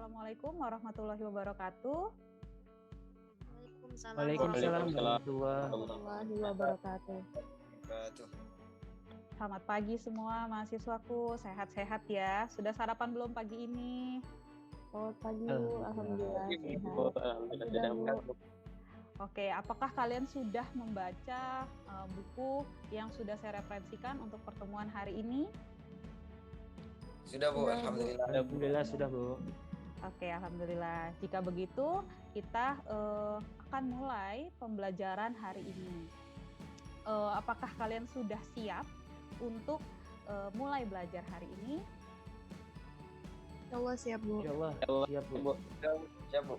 Assalamualaikum warahmatullahi wabarakatuh. Waalaikumsalam warahmatullahi wabarakatuh. Selamat pagi semua mahasiswaku, sehat-sehat ya. Sudah sarapan belum pagi ini? Selamat pagi, alhamdulillah sehat. Oke, apakah kalian sudah membaca buku yang sudah saya referensikan untuk pertemuan hari ini? Sudah Bu, alhamdulillah. Alhamdulillah sudah Bu. Oke, alhamdulillah. Jika begitu, kita akan mulai pembelajaran hari ini. Apakah kalian sudah siap untuk mulai belajar hari ini? Insyaallah siap Bu. Insyaallah siap Bu. Siap Bu.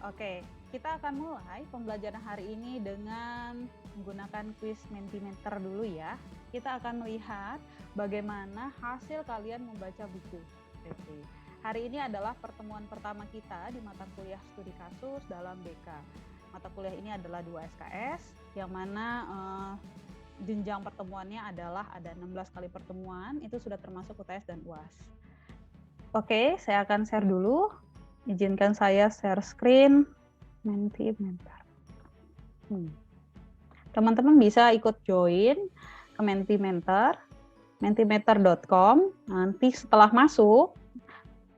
Oke, kita akan mulai pembelajaran hari ini dengan menggunakan kuis Mentimeter dulu ya. Kita akan melihat bagaimana hasil kalian membaca buku. Oke. Hari ini adalah pertemuan pertama kita di mata kuliah studi kasus dalam BK. Mata kuliah ini adalah 2 SKS, yang mana jenjang pertemuannya adalah ada 16 kali pertemuan, itu sudah termasuk UTS dan UAS. Oke, saya akan share dulu. Izinkan saya share screen Mentimeter. Teman-teman bisa ikut join ke Mentimeter, mentimeter.com. Nanti setelah masuk,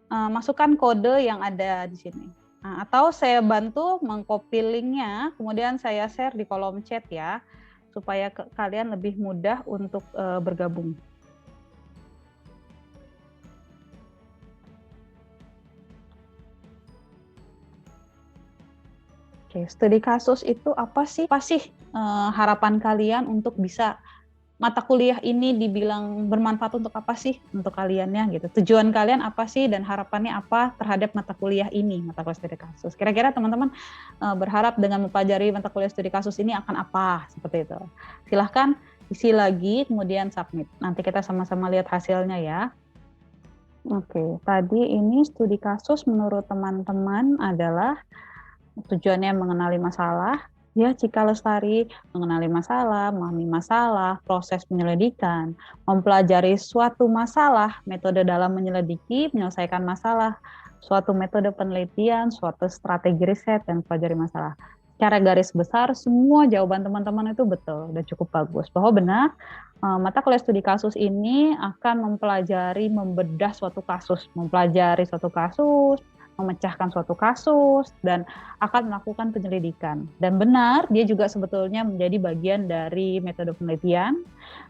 masukkan kode yang ada di sini. Atau saya bantu mengcopy linknya, kemudian saya share di kolom chat ya, supaya kalian lebih mudah untuk bergabung. Oke, studi kasus itu apa sih? Apa sih harapan kalian untuk bisa mata kuliah ini dibilang bermanfaat untuk apa sih untuk kaliannya gitu? Tujuan kalian apa sih dan harapannya apa terhadap mata kuliah ini, mata kuliah studi kasus? Kira-kira teman-teman berharap dengan mempelajari mata kuliah studi kasus ini akan apa? Seperti itu. Silahkan isi lagi, kemudian submit. Nanti kita sama-sama lihat hasilnya ya. Oke, tadi ini studi kasus menurut teman-teman adalah tujuannya mengenali masalah. Ya, Cika Lestari mengenali masalah, memahami masalah, proses penyelidikan, mempelajari suatu masalah, metode dalam menyelidiki, menyelesaikan masalah, suatu metode penelitian, suatu strategi riset, dan pelajari masalah. Secara garis besar, semua jawaban teman-teman itu betul dan cukup bagus. Bahwa benar, mata kuliah studi kasus ini akan mempelajari, membedah suatu kasus, mempelajari suatu kasus, memecahkan suatu kasus, dan akan melakukan penyelidikan. Dan benar, dia juga sebetulnya menjadi bagian dari metode penelitian.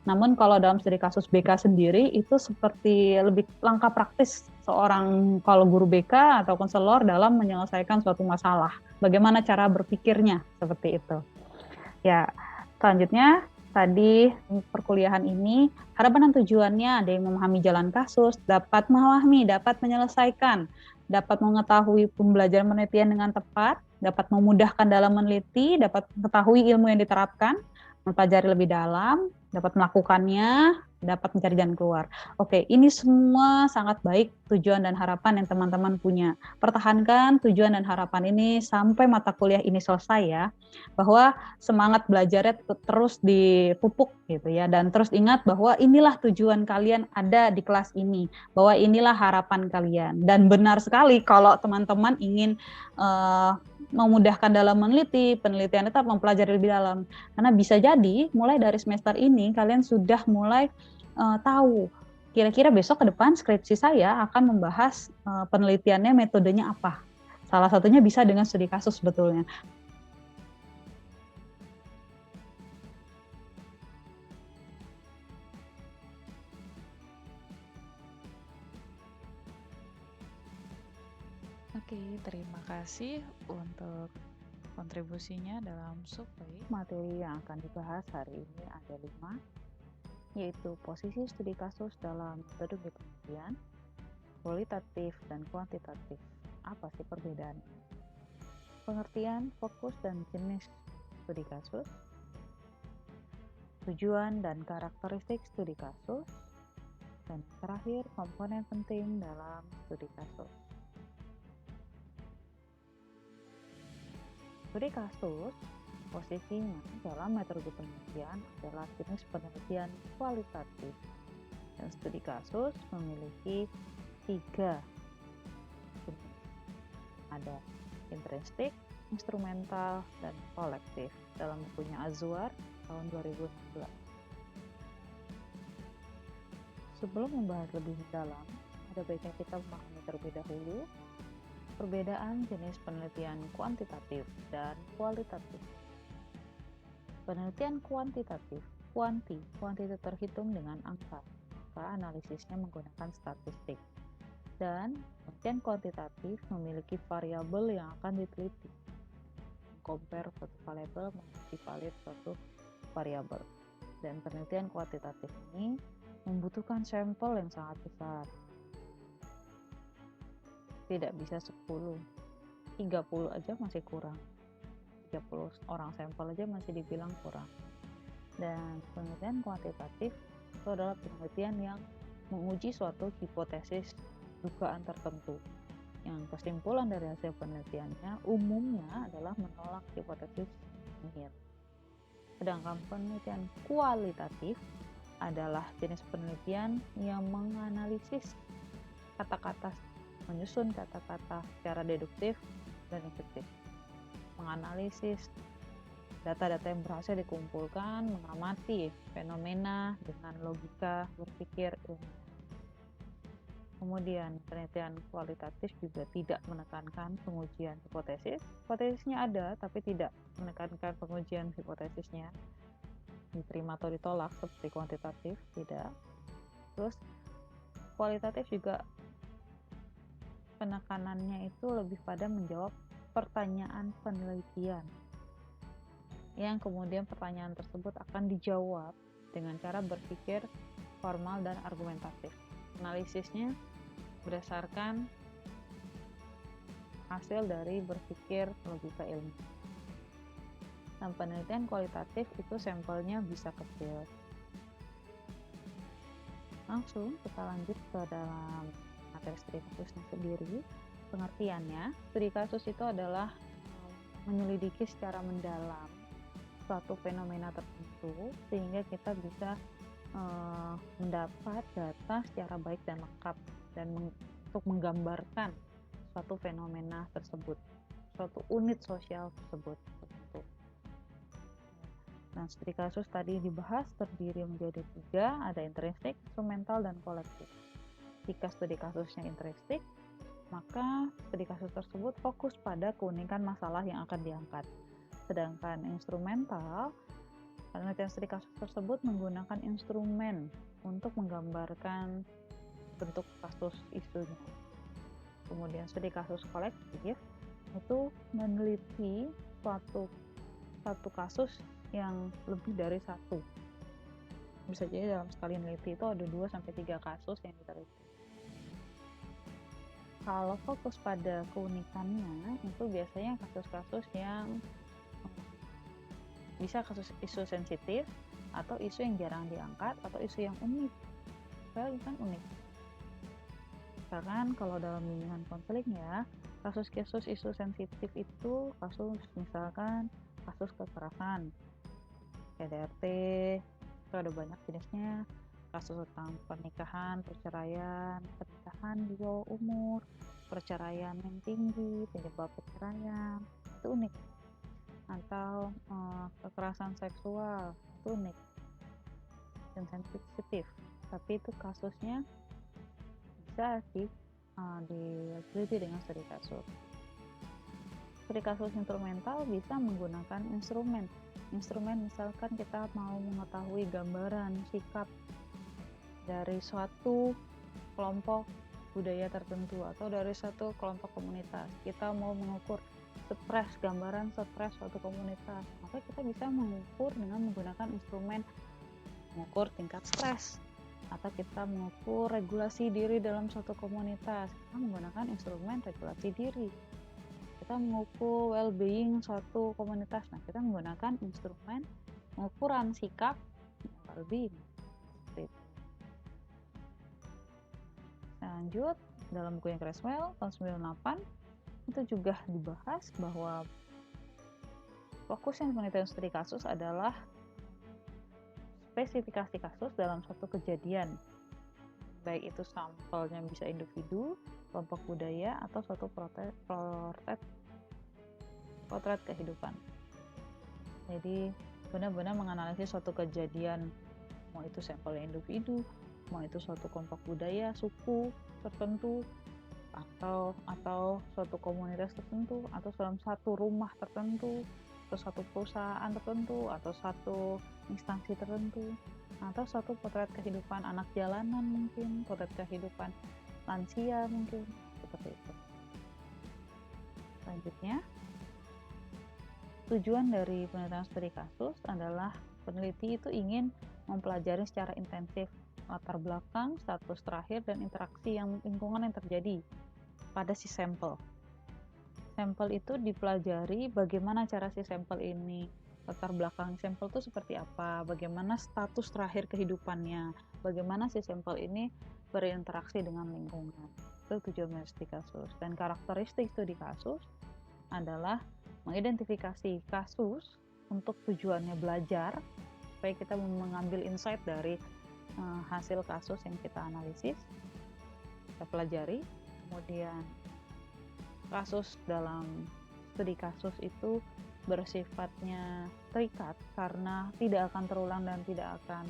Namun kalau dalam studi kasus BK sendiri, itu seperti lebih langkah praktis seorang kalau guru BK atau konselor dalam menyelesaikan suatu masalah. Bagaimana cara berpikirnya, seperti itu. Ya, selanjutnya, tadi perkuliahan ini, harapan dan tujuannya ada yang memahami jalan kasus, dapat memahami, dapat menyelesaikan, dapat mengetahui pembelajaran penelitian dengan tepat, dapat memudahkan dalam meneliti, dapat mengetahui ilmu yang diterapkan, mempelajari lebih dalam, dapat melakukannya, dapat mencari jalan keluar. Oke, ini semua sangat baik tujuan dan harapan yang teman-teman punya. Pertahankan tujuan dan harapan ini sampai mata kuliah ini selesai ya. Bahwa semangat belajarnya terus dipupuk gitu ya, dan terus ingat bahwa inilah tujuan kalian ada di kelas ini, bahwa inilah harapan kalian. Dan benar sekali kalau teman-teman ingin memudahkan dalam meneliti, penelitian tetap mempelajari lebih dalam. Karena bisa jadi mulai dari semester ini kalian sudah mulai tahu kira-kira besok ke depan skripsi saya akan membahas penelitiannya, metodenya apa. Salah satunya bisa dengan studi kasus sebetulnya. Oke, terima kasih untuk kontribusinya dalam survei. Materi yang akan dibahas hari ini ada 5, yaitu posisi studi kasus dalam metode penelitian, kualitatif dan kuantitatif. Apa sih perbedaan? Pengertian, fokus dan jenis studi kasus, tujuan dan karakteristik studi kasus, dan terakhir komponen penting dalam studi kasus. Studi kasus posisinya dalam metode penelitian adalah jenis penelitian kualitatif, dan studi kasus memiliki 3 jenis. ada intrinsik, instrumental, dan kolektif dalam bukunya Azwar tahun 2016. Sebelum membahas lebih mendalam, ada baiknya kita memahami terlebih dahulu perbedaan jenis penelitian kuantitatif dan kualitatif. Penelitian kuantitatif, kuanti itu terhitung dengan angka, maka analisisnya menggunakan statistik. Dan penelitian kuantitatif memiliki variabel yang akan diteliti. Compare suatu variabel mengevaluasi suatu variabel. Dan penelitian kuantitatif ini membutuhkan sampel yang sangat besar. Tidak bisa 10, 30 aja masih kurang. 30 orang sampel aja masih dibilang kurang. Dan penelitian kuantitatif itu adalah penelitian yang menguji suatu hipotesis dugaan tertentu. Yang kesimpulan dari hasil penelitiannya umumnya adalah menolak hipotesis nihil. Sedangkan penelitian kualitatif adalah jenis penelitian yang menganalisis kata-kata, menyusun kata-kata secara deduktif dan induktif. Menganalisis data-data yang berhasil dikumpulkan, mengamati fenomena dengan logika berpikir ilmiah. Kemudian penelitian kualitatif juga tidak menekankan pengujian hipotesis. Hipotesisnya ada, tapi tidak menekankan pengujian hipotesisnya. Diterima atau ditolak seperti kuantitatif, tidak. Terus kualitatif juga penekanannya itu lebih pada menjawab pertanyaan penelitian. Yang kemudian pertanyaan tersebut akan dijawab dengan cara berpikir formal dan argumentatif. Analisisnya berdasarkan hasil dari berpikir logika ilmiah. Dan penelitian kualitatif itu sampelnya bisa kecil. Langsung kita lanjut ke dalam materi studi kasusnya sendiri. Pengertiannya, studi kasus itu adalah menyelidiki secara mendalam suatu fenomena tertentu sehingga kita bisa mendapat data secara baik dan lengkap dan untuk menggambarkan suatu fenomena tersebut, suatu unit sosial tersebut. Nah, studi kasus tadi dibahas terdiri menjadi 3, ada intrinsik, instrumental, dan kolektif. Jika studi kasusnya intrinsik, maka studi kasus tersebut fokus pada keunikan masalah yang akan diangkat. Sedangkan instrumental, penelitian studi kasus tersebut menggunakan instrumen untuk menggambarkan bentuk kasus isunya. Kemudian studi kasus kolektif itu meneliti satu kasus yang lebih dari satu. Bisa jadi dalam sekali meneliti itu ada 2-3 kasus yang diteliti. Kalau fokus pada keunikannya, itu biasanya kasus-kasus yang bisa kasus isu sensitif atau isu yang jarang diangkat atau isu yang unik. Kan unik. Misalkan kalau dalam bimbingan konseling ya, kasus-kasus isu sensitif itu kasus misalkan kasus kekerasan, KDRT, itu ada banyak jenisnya. Kasus tentang pernikahan, perceraian, pernikahan di bawah umur, perceraian yang tinggi, penyebab perceraian, itu unik. Atau kekerasan seksual, itu unik dan sensitif, tapi itu kasusnya bisa diteliti dengan studi kasus. Studi kasus instrumental bisa menggunakan instrumen misalkan kita mau mengetahui gambaran sikap dari suatu kelompok budaya tertentu atau dari satu kelompok komunitas. Kita mau mengukur gambaran stres suatu komunitas, maka kita bisa mengukur dengan menggunakan instrumen mengukur tingkat stres, atau kita mengukur regulasi diri dalam suatu komunitas, kita menggunakan instrumen regulasi diri. Kita mengukur well-being suatu komunitas, nah kita menggunakan instrumen pengukuran sikap well-being. Lanjut, dalam buku yang Creswell tahun 98 itu juga dibahas bahwa fokusnya penelitian studi kasus adalah spesifikasi kasus dalam suatu kejadian. baik itu sampelnya bisa individu, kelompok budaya, atau suatu potret kehidupan. Jadi benar-benar menganalisis suatu kejadian, mau itu sampelnya individu, mau itu suatu kelompok budaya, suku tertentu, atau suatu komunitas tertentu, atau dalam satu rumah tertentu, atau satu perusahaan tertentu, atau satu instansi tertentu, atau satu potret kehidupan anak jalanan mungkin, potret kehidupan lansia mungkin, seperti itu. Selanjutnya, tujuan dari penelitian studi kasus adalah peneliti itu ingin mempelajari secara intensif latar belakang, status terakhir, dan interaksi lingkungan yang terjadi pada si sampel. Sampel itu dipelajari bagaimana cara si sampel ini, latar belakang sampel itu seperti apa, bagaimana status terakhir kehidupannya, bagaimana si sampel ini berinteraksi dengan lingkungan. Itu tujuan studi kasus. Dan karakteristik studi kasus adalah mengidentifikasi kasus untuk tujuannya belajar, supaya kita mengambil insight dari hasil kasus yang kita analisis, kita pelajari. Kemudian kasus dalam studi kasus itu bersifatnya terikat karena tidak akan terulang dan tidak akan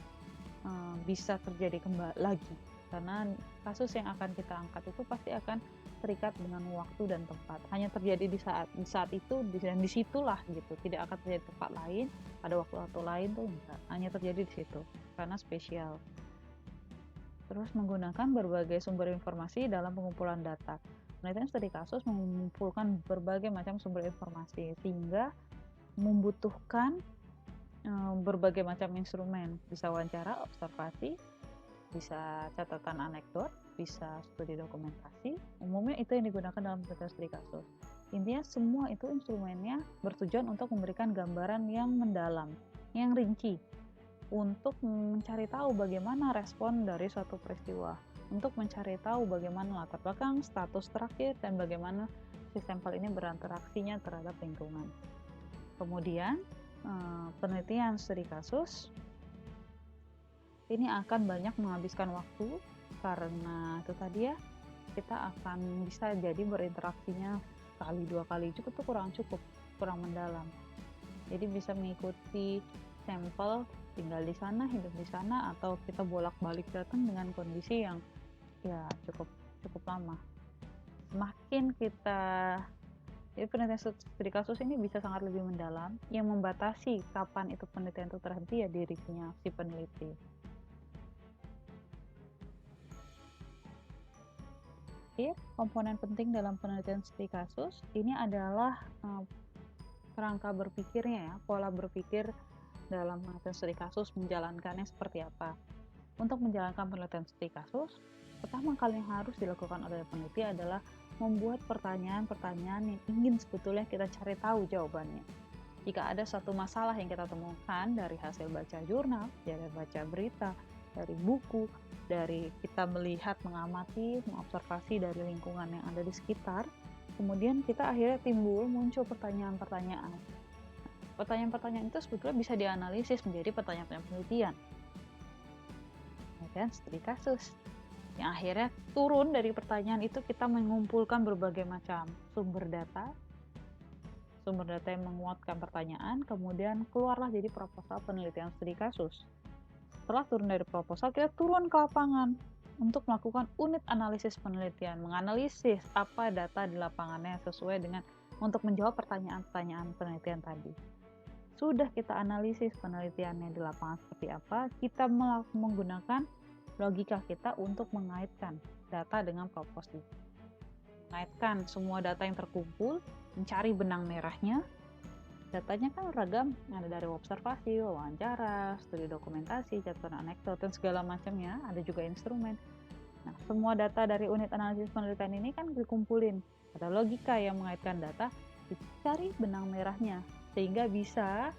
bisa terjadi kembali lagi, karena kasus yang akan kita angkat itu pasti akan terikat dengan waktu dan tempat, hanya terjadi di saat itu dan disitulah gitu, tidak akan terjadi di tempat lain pada waktu lain tuh enggak, hanya terjadi di situ karena spesial. Terus menggunakan berbagai sumber informasi dalam pengumpulan data. Penelitian studi kasus mengumpulkan berbagai macam sumber informasi sehingga membutuhkan berbagai macam instrumen, bisa wawancara, observasi, bisa catatan anekdot, bisa studi dokumentasi. Umumnya itu yang digunakan dalam penelitian studi kasus. Intinya semua itu instrumennya bertujuan untuk memberikan gambaran yang mendalam, yang rinci, untuk mencari tahu bagaimana respon dari suatu peristiwa, untuk mencari tahu bagaimana latar belakang, status terakhir, dan bagaimana si sampel ini berinteraksinya terhadap lingkungan. Kemudian penelitian studi kasus ini akan banyak menghabiskan waktu, karena itu tadi ya, kita akan bisa jadi berinteraksinya sekali dua kali cukup, kurang mendalam. Jadi bisa mengikuti sampel tinggal di sana, hidup di sana, atau kita bolak-balik datang dengan kondisi yang ya cukup lama. Semakin kita, jadi penelitian studi kasus ini bisa sangat lebih mendalam, yang membatasi kapan itu penelitian itu terhenti ya dirinya si peneliti. Komponen penting dalam penelitian studi kasus ini adalah kerangka berpikirnya ya, pola berpikir dalam penelitian studi kasus menjalankannya seperti apa. Untuk menjalankan penelitian studi kasus, pertama kali yang harus dilakukan oleh peneliti adalah membuat pertanyaan-pertanyaan yang ingin sebetulnya kita cari tahu jawabannya. Jika ada suatu masalah yang kita temukan dari hasil baca jurnal, dari baca berita, dari buku, dari kita melihat, mengamati, mengobservasi dari lingkungan yang ada di sekitar, kemudian kita akhirnya muncul pertanyaan-pertanyaan. Pertanyaan-pertanyaan itu sebetulnya bisa dianalisis menjadi pertanyaan-pertanyaan penelitian. Dan studi kasus yang akhirnya turun dari pertanyaan itu, kita mengumpulkan berbagai macam sumber data yang menguatkan pertanyaan, kemudian keluarlah jadi proposal penelitian studi kasus. Setelah turun dari proposal, kita turun ke lapangan untuk melakukan unit analisis penelitian, menganalisis apa data di lapangannya sesuai dengan untuk menjawab pertanyaan-pertanyaan penelitian tadi. Sudah kita analisis penelitiannya di lapangan seperti apa, kita menggunakan logika kita untuk mengaitkan data dengan proposal. Mengaitkan semua data yang terkumpul, mencari benang merahnya. Datanya kan ragam, ada dari observasi, wawancara, studi dokumentasi, catatan anekdot, dan segala macamnya, ada juga instrumen. Nah, semua data dari unit analisis penelitian ini kan dikumpulin. Ada logika yang mengaitkan data, dicari benang merahnya, sehingga bisa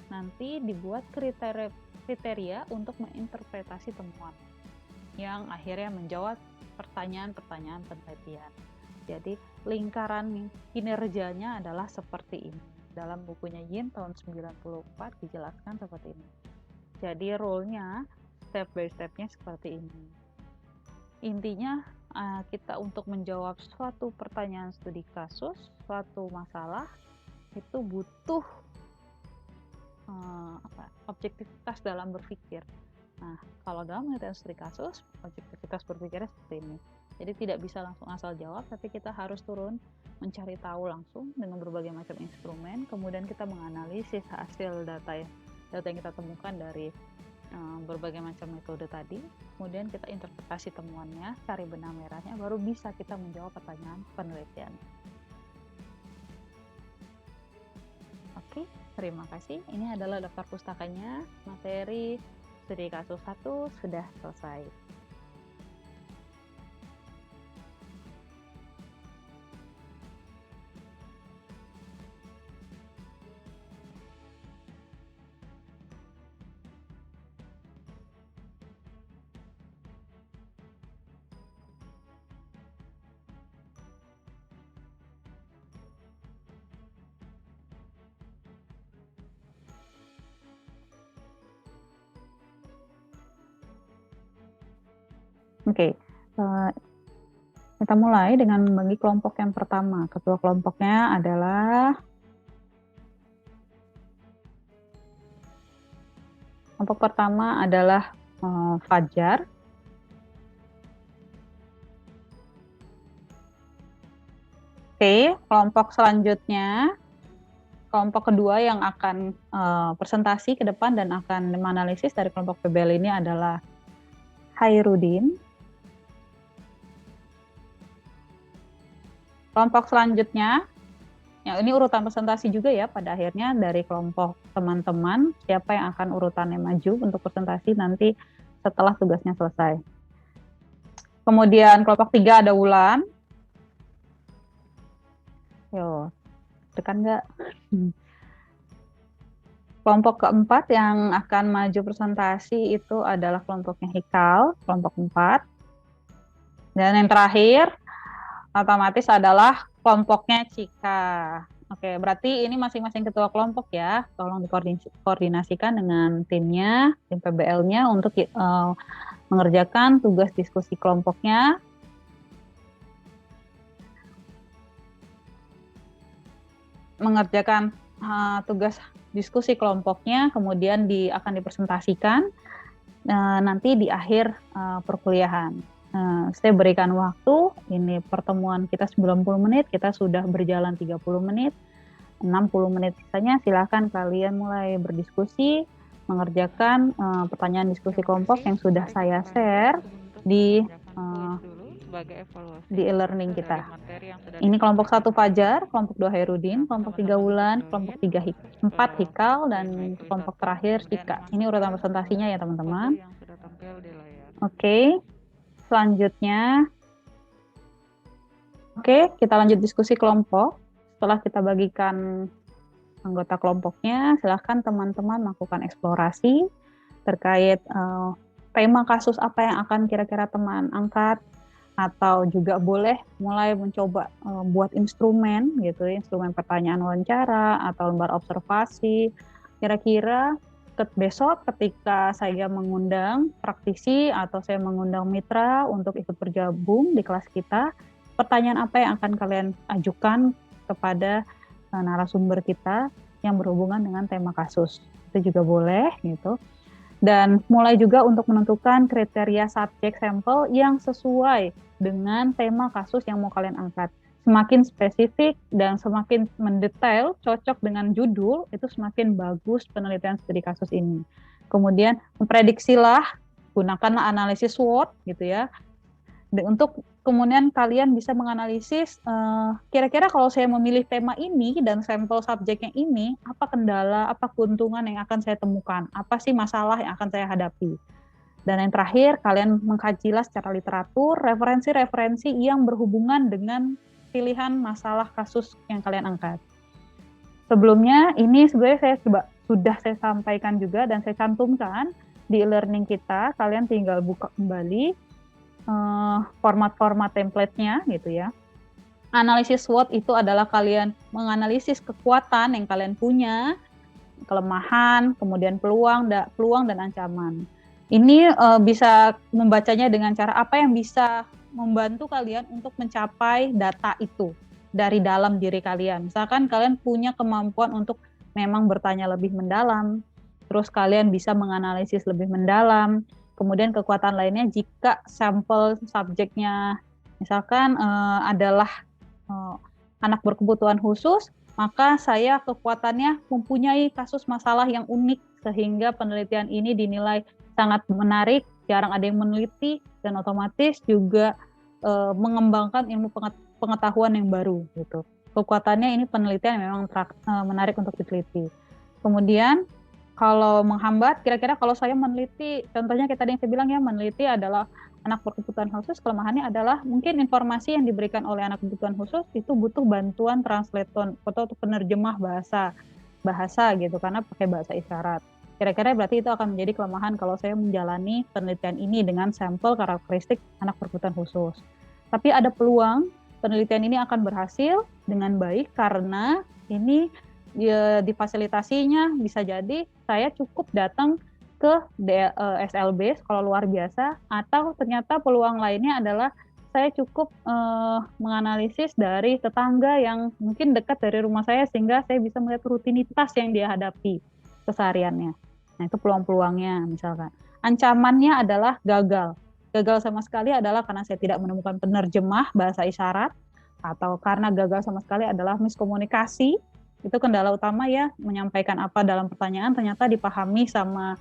nanti dibuat kriteria untuk menginterpretasi temuan, yang akhirnya menjawab pertanyaan-pertanyaan penelitian. Jadi, lingkaran kinerjanya adalah seperti ini. Dalam bukunya Yin tahun 94 dijelaskan seperti ini. Jadi role-nya step by step-nya seperti ini. Intinya kita untuk menjawab suatu pertanyaan studi kasus, suatu masalah itu butuh objektivitas dalam berpikir. Nah, kalau dalam penelitian studi kasus, objektivitas berpikirnya seperti ini. Jadi tidak bisa langsung asal jawab, tapi kita harus turun mencari tahu langsung dengan berbagai macam instrumen, kemudian kita menganalisis hasil data yang kita temukan dari berbagai macam metode tadi, kemudian kita interpretasi temuannya, cari benang merahnya, baru bisa kita menjawab pertanyaan penelitian. Oke, terima kasih. Ini adalah daftar pustakanya. Materi studi kasus 1 sudah selesai. Oke, kita mulai dengan membagi kelompok yang pertama. Ketua kelompoknya adalah kelompok pertama adalah Fajar. Oke, kelompok selanjutnya, kelompok kedua yang akan presentasi ke depan dan akan menganalisis dari kelompok PBL ini adalah Hairudin. Kelompok selanjutnya, ya ini urutan presentasi juga ya pada akhirnya dari kelompok teman-teman, siapa yang akan urutannya maju untuk presentasi nanti setelah tugasnya selesai. Kemudian kelompok 3 ada Wulan. Yo, tekan nggak? Kelompok keempat yang akan maju presentasi itu adalah kelompoknya Hikal, kelompok 4. Dan yang terakhir, otomatis adalah kelompoknya Cika. Oke, berarti ini masing-masing ketua kelompok ya. Tolong dikoordinasikan dengan timnya, tim PBL-nya untuk mengerjakan tugas diskusi kelompoknya. Mengerjakan tugas diskusi kelompoknya, kemudian akan dipresentasikan nanti di akhir perkuliahan. Saya berikan waktu, ini pertemuan kita 90 menit, kita sudah berjalan 30 menit, 60 menit sisanya silakan kalian mulai berdiskusi, mengerjakan pertanyaan diskusi kelompok yang sudah saya share di e-learning kita. Ini kelompok 1 Fajar, kelompok 2 Hairudin, kelompok 3 Wulan, kelompok 4 Hikal, dan kelompok terakhir Cika. Ini urutan presentasinya ya teman-teman. Oke. Selanjutnya, kita lanjut diskusi kelompok. Setelah kita bagikan anggota kelompoknya, silahkan teman-teman melakukan eksplorasi terkait tema kasus apa yang akan kira-kira teman angkat, atau juga boleh mulai mencoba buat instrumen gitu, instrumen pertanyaan wawancara atau lembar observasi. Kira-kira besok ketika saya mengundang praktisi atau saya mengundang mitra untuk ikut bergabung di kelas kita, pertanyaan apa yang akan kalian ajukan kepada narasumber kita yang berhubungan dengan tema kasus. Itu juga boleh gitu. Dan mulai juga untuk menentukan kriteria subjek sampel yang sesuai dengan tema kasus yang mau kalian angkat. Semakin spesifik dan semakin mendetail, cocok dengan judul, itu semakin bagus penelitian studi kasus ini. Kemudian memprediksilah, gunakanlah analisis SWOT gitu ya. Untuk kemudian kalian bisa menganalisis kira-kira kalau saya memilih tema ini dan sampel subjeknya ini, apa kendala, apa keuntungan yang akan saya temukan, apa sih masalah yang akan saya hadapi. Dan yang terakhir, kalian mengkajilah secara literatur referensi-referensi yang berhubungan dengan pilihan masalah kasus yang kalian angkat. Sebelumnya, ini sebenarnya sudah saya sampaikan juga dan saya cantumkan di e-learning kita. Kalian tinggal buka kembali format-format template-nya gitu ya. Analisis SWOT itu adalah kalian menganalisis kekuatan yang kalian punya, kelemahan, kemudian peluang dan ancaman. Ini bisa membacanya dengan cara apa yang bisa membantu kalian untuk mencapai data itu dari dalam diri kalian. Misalkan kalian punya kemampuan untuk memang bertanya lebih mendalam, terus kalian bisa menganalisis lebih mendalam. Kemudian kekuatan lainnya jika sampel subjeknya misalkan adalah anak berkebutuhan khusus, maka saya kekuatannya mempunyai kasus masalah yang unik sehingga penelitian ini dinilai sangat menarik, jarang ada yang meneliti dan otomatis juga mengembangkan ilmu pengetahuan yang baru gitu. Kekuatannya ini penelitian memang menarik untuk diteliti. Kemudian kalau menghambat, kira-kira kalau saya meneliti, contohnya kayak tadi yang saya bilang ya, meneliti adalah anak berkebutuhan khusus, kelemahannya adalah mungkin informasi yang diberikan oleh anak berkebutuhan khusus itu butuh bantuan translator atau penerjemah bahasa gitu karena pakai bahasa isyarat. Kira-kira berarti itu akan menjadi kelemahan kalau saya menjalani penelitian ini dengan sampel karakteristik anak berkebutuhan khusus. Tapi ada peluang penelitian ini akan berhasil dengan baik karena ini difasilitasinya bisa jadi saya cukup datang ke SLB sekolah luar biasa atau ternyata peluang lainnya adalah saya cukup menganalisis dari tetangga yang mungkin dekat dari rumah saya sehingga saya bisa melihat rutinitas yang dia hadapi kesehariannya. Nah, itu peluang-peluangnya misalkan. Ancamannya adalah gagal. Gagal sama sekali adalah karena saya tidak menemukan penerjemah bahasa isyarat atau karena gagal sama sekali adalah miskomunikasi. Itu kendala utama ya, menyampaikan apa dalam pertanyaan ternyata dipahami sama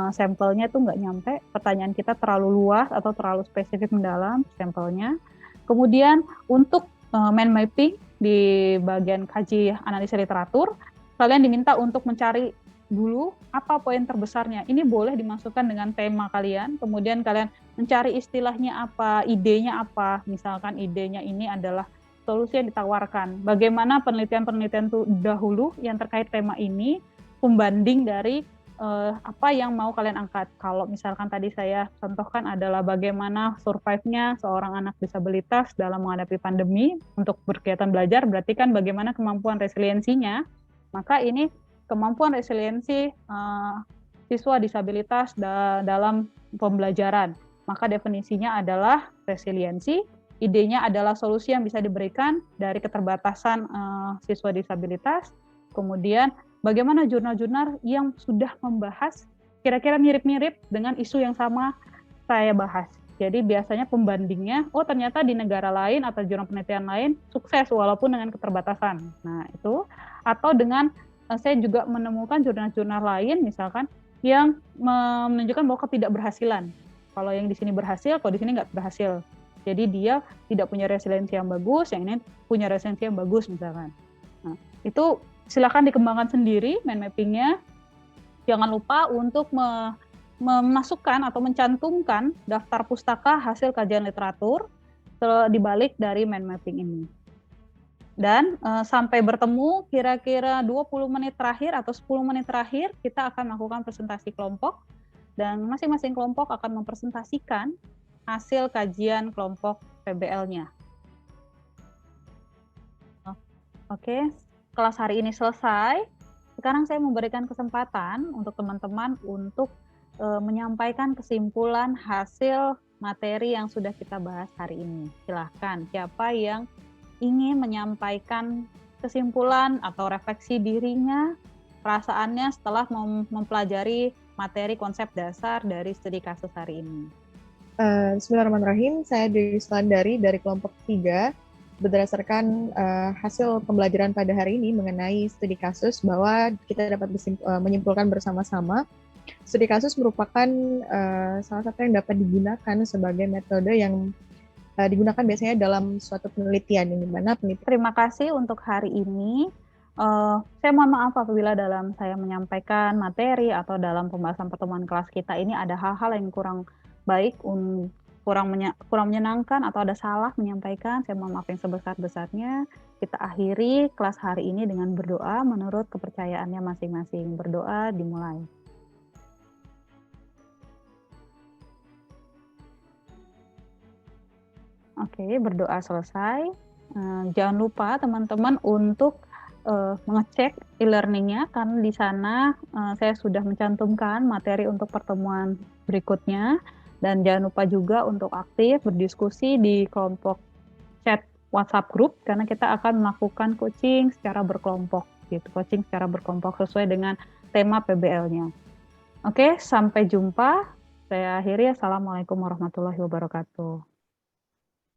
sampelnya itu nggak nyampe, pertanyaan kita terlalu luas atau terlalu spesifik mendalam sampelnya. Kemudian untuk mind mapping di bagian kaji analisa literatur, kalian diminta untuk mencari dulu apa poin terbesarnya. Ini boleh dimasukkan dengan tema kalian, kemudian kalian mencari istilahnya apa, idenya apa. Misalkan idenya ini adalah solusi yang ditawarkan. Bagaimana penelitian-penelitian itu dahulu yang terkait tema ini, pembanding dari apa yang mau kalian angkat. Kalau misalkan tadi saya contohkan adalah bagaimana survive-nya seorang anak disabilitas dalam menghadapi pandemi untuk berkegiatan belajar, berarti kan bagaimana kemampuan resiliensinya, maka ini kemampuan resiliensi siswa disabilitas dalam pembelajaran. Maka definisinya adalah resiliensi, idenya adalah solusi yang bisa diberikan dari keterbatasan siswa disabilitas, kemudian bagaimana jurnal-jurnal yang sudah membahas kira-kira mirip-mirip dengan isu yang sama saya bahas. Jadi biasanya pembandingnya, oh ternyata di negara lain atau jurnal penelitian lain sukses walaupun dengan keterbatasan. Nah itu, atau dengan saya juga menemukan jurnal-jurnal lain misalkan yang menunjukkan bahwa ketidakberhasilan. Kalau yang di sini berhasil, kalau di sini nggak berhasil. Jadi dia tidak punya resiliensi yang bagus, yang ini punya resiliensi yang bagus misalkan. Nah, itu silakan dikembangkan sendiri mind mappingnya. Jangan lupa untuk memasukkan atau mencantumkan daftar pustaka hasil kajian literatur di balik dari mind mapping ini. Dan sampai bertemu kira-kira 20 menit terakhir atau 10 menit terakhir kita akan melakukan presentasi kelompok dan masing-masing kelompok akan mempresentasikan hasil kajian kelompok PBL-nya. Oke, kelas hari ini selesai. Sekarang saya memberikan kesempatan untuk teman-teman untuk menyampaikan kesimpulan hasil materi yang sudah kita bahas hari ini. Silahkan, siapa yang ingin menyampaikan kesimpulan atau refleksi dirinya, perasaannya setelah mempelajari materi konsep dasar dari studi kasus hari ini. Bismillahirrahmanirrahim, saya Dewi Sulandari dari kelompok 3. Berdasarkan hasil pembelajaran pada hari ini mengenai studi kasus, bahwa kita dapat menyimpulkan bersama-sama studi kasus merupakan salah satu yang dapat digunakan sebagai metode yang digunakan biasanya dalam suatu penelitian, yang dimana penelitian. Terima kasih untuk hari ini. Saya mohon maaf apabila dalam saya menyampaikan materi atau dalam pembahasan pertemuan kelas kita ini ada hal-hal yang kurang baik, kurang menyenangkan atau ada salah menyampaikan. Saya mohon maaf yang sebesar-besarnya. Kita akhiri kelas hari ini dengan berdoa menurut kepercayaannya masing-masing. Berdoa dimulai. Oke, berdoa selesai. Jangan lupa teman-teman untuk mengecek e-learning-nya, karena di sana saya sudah mencantumkan materi untuk pertemuan berikutnya. Dan jangan lupa juga untuk aktif berdiskusi di kelompok chat WhatsApp group karena kita akan melakukan coaching secara berkelompok gitu, coaching secara berkelompok sesuai dengan tema PBL-nya. Oke, sampai jumpa. Saya akhiri. Assalamualaikum warahmatullahi wabarakatuh.